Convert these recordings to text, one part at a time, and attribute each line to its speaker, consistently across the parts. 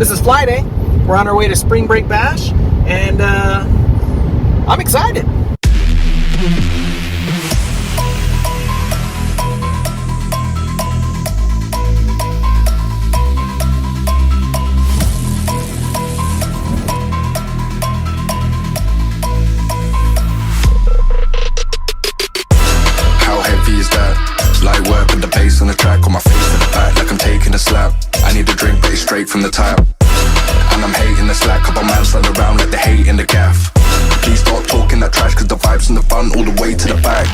Speaker 1: This is Flyday. We're on our way to Spring Break Bash, and I'm excited.
Speaker 2: How heavy is that? Light work with the bass on the track, on my face in the back like I'm taking a slap. I need a drink, but it's straight from the tap. And I'm hating the slack, couple man stand around like they hate in the gaff. Please stop talking that trash, cause the vibes in the front all the way to the back.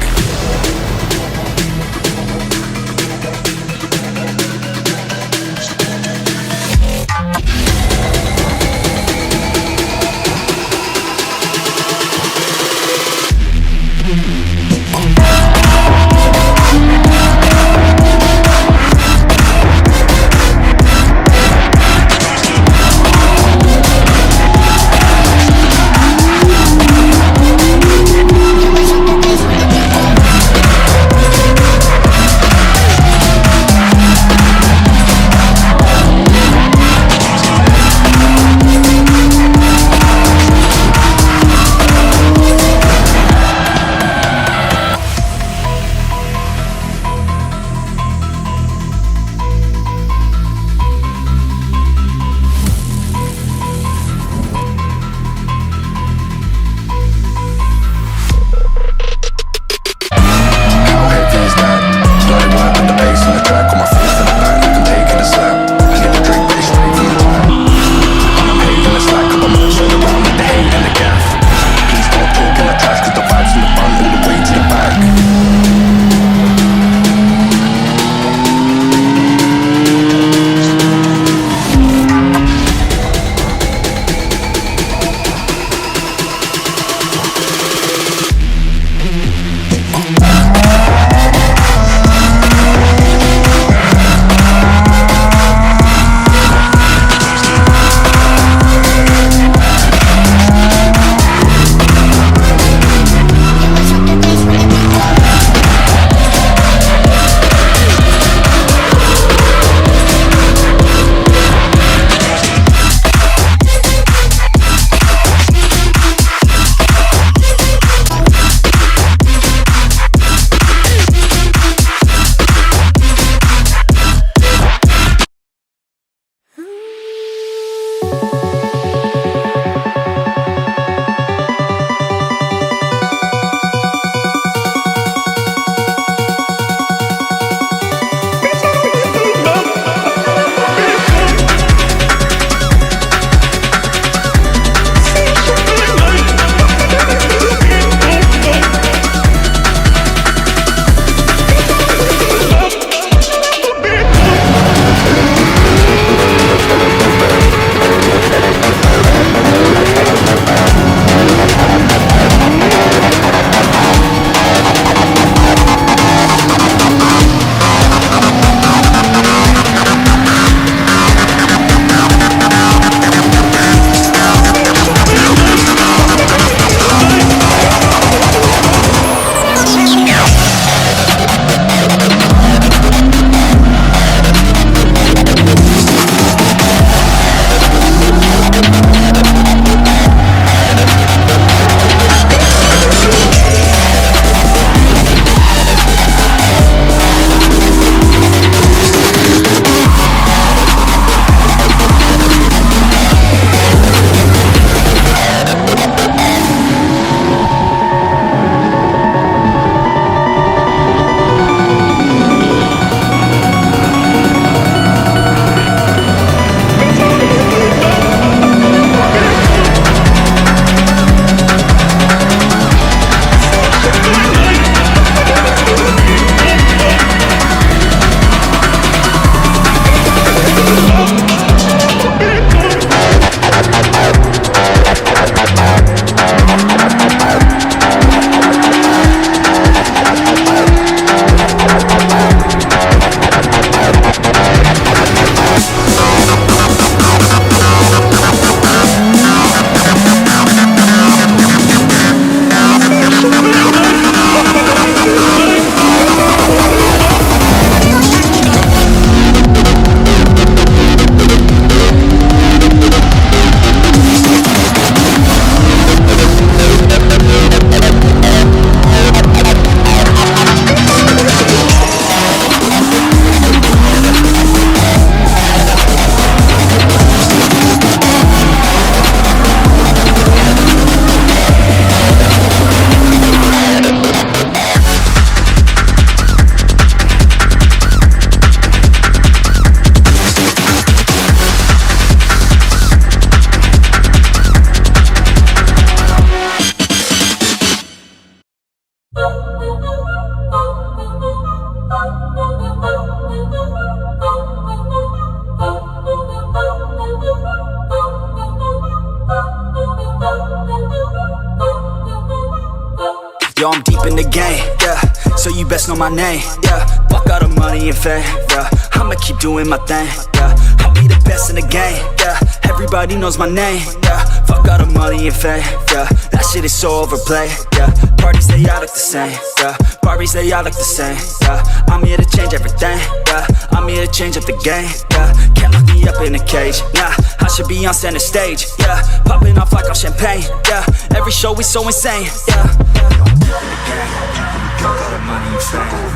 Speaker 3: Yo, I'm deep in the game, yeah, so you best know my name, yeah. Fuck all the money and fame, yeah, I'ma keep doing my thing, yeah. I'll be the best in the game, yeah, everybody knows my name, yeah. Fuck all the money and fame, yeah, that shit is so overplayed, yeah. Parties, they all look the same, yeah, Barbies, they all look the same, yeah. I'm here to change everything, yeah, I'm here to change up the game, yeah. Can't lock me up in a cage, nah, I should be on center stage, yeah. Popping off like I'm champagne, yeah. Every show is so insane, yeah.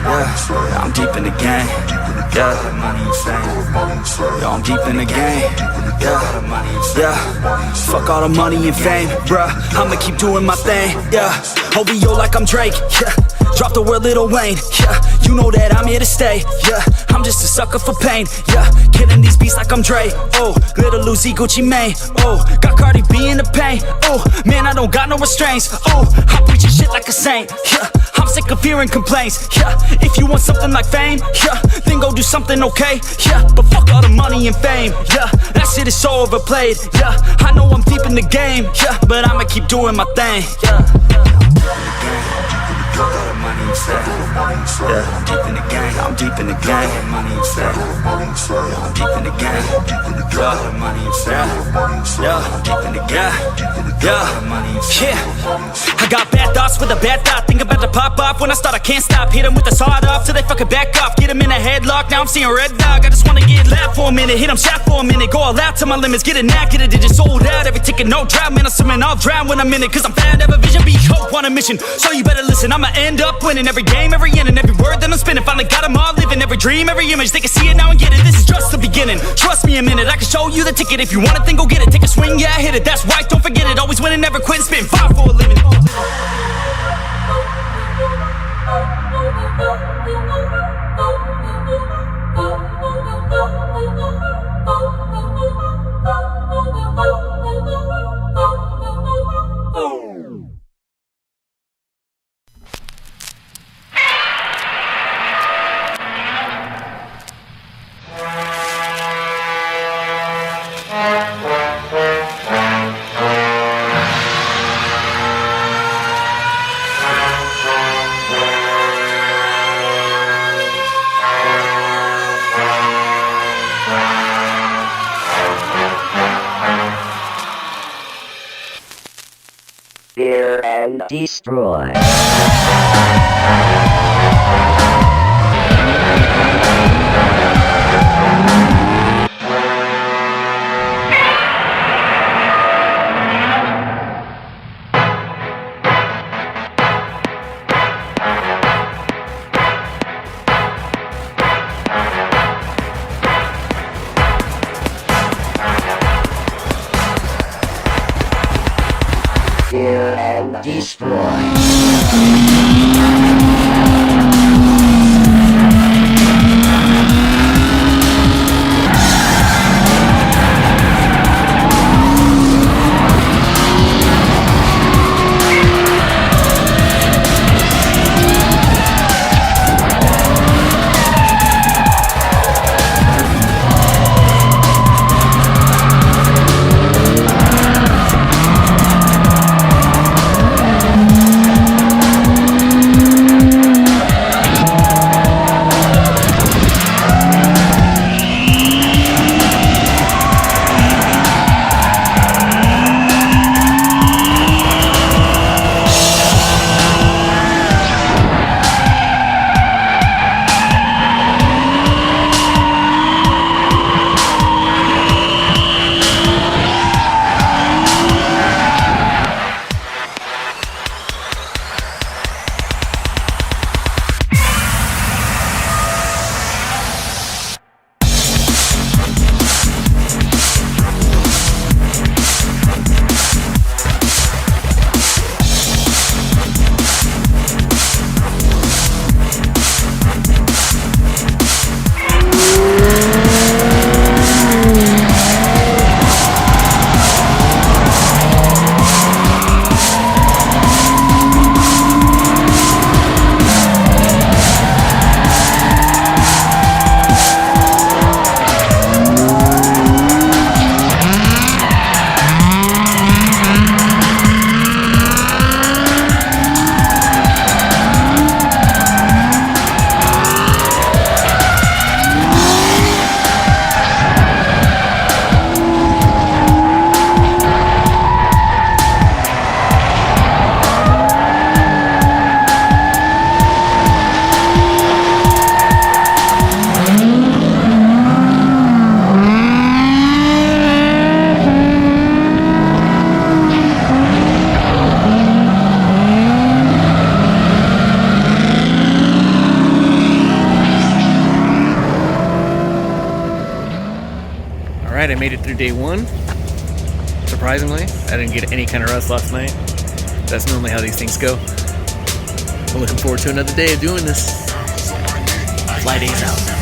Speaker 3: Yeah, I'm deep in the game. Yeah, yo, I'm deep in the game. Yeah, fuck all the money and fame, bruh. I'ma keep doing my thing. Yeah, OVO like I'm Drake. Yeah, drop the word Lil Wayne. Yeah, you know that I'm here to stay. Yeah, I'm just a sucker for pain. Yeah, killing these beats like I'm Dre. Oh, Little Uzi, Gucci Mane. Oh, got Cardi B in the pain. Oh, man, I don't got no restraints. Oh, I preach shit like a saint. Yeah, I'm sick of hearing complaints. Yeah, if you want something like fame, yeah, then go do something okay. Yeah, but fuck all the money and fame. Yeah, that shit is so overplayed. Yeah, I know I'm deep in the game. Yeah, but I'ma keep doing my thing. Yeah. Yeah, I'm deep in the game, I'm deep in the game. I'm deep in the game. I'm deep in the game. Yeah, I got bad thoughts with a bad thought. Think about to pop off when I start, I can't stop. Hit them with the sawed off till they fucking back off. Get them in a headlock, now I'm seeing red dog. I just wanna get loud for a minute, hit them shot for a minute. Go all out to my limits, get it now, get it sold out. Every ticket, no drought, man, I'm swimming, I'll drown when I'm in it. Cause I'm fat, have a vision, be hope on a mission. So you better listen, I'ma end up winning every game, every inning, every word that I'm spinning. Finally got them all living, every dream, every image. They can see it now and get it, this is just the beginning. Trust me a minute, I can show you the ticket. If you want it, then go get it. Take a swing, yeah, hit it, that's right, don't forget it. Always winning, never quitting, spitting fire for a living.
Speaker 4: Fear and destroy. Fear and destroy.
Speaker 1: day one. Surprisingly, I didn't get any kind of rest last night. That's normally how these things go. I'm looking forward to another day of doing this. Flyday's out.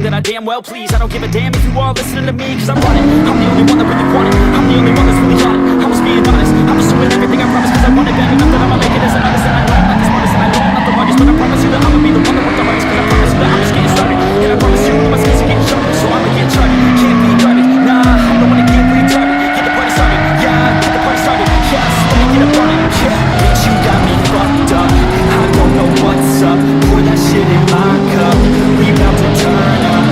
Speaker 3: That I damn well please. I don't give a damn if you all listening to me, cause I run it. I'm the only one that really want it. I'm the only one that's really on it. I'm just being honest. I'm just doing everything I promise, cause I want it bad enough that I'ma make it as an artist. And I know I'm not the smartest, and I know I'm not the largest, but I promise you that I'ma be the one that worked the hardest, cause I promise you that I'm just getting started. And I promise you all my skills are getting sharper, so I'ma get charted. Can't be garbage, nah, I'm the one that can't be retarded. Get the party started, yeah, get the party started. Yes, let me get up on it, yeah. Bitch, you got me fucked up. I don't know what's up. Pour that shit in my cup. We about to turn up.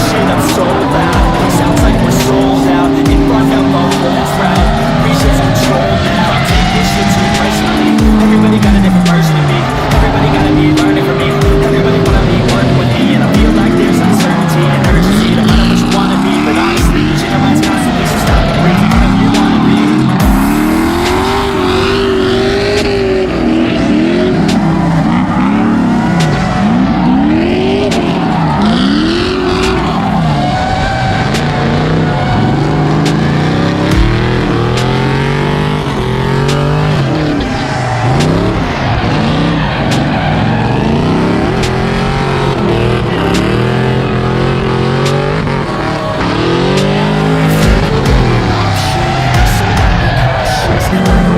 Speaker 3: Shit up so loud. Sounds like we're sold out. In front of a whole crowd. We just control now. Take this shit too personally. Everybody got a different version of me. Everybody gotta be learning from me. Everybody wanna be working with me. And I feel like there's uncertainty and urgency to find out what you wanna be. But honestly, you change your minds constantly. So stop and breathe. Whatever you wanna be. We're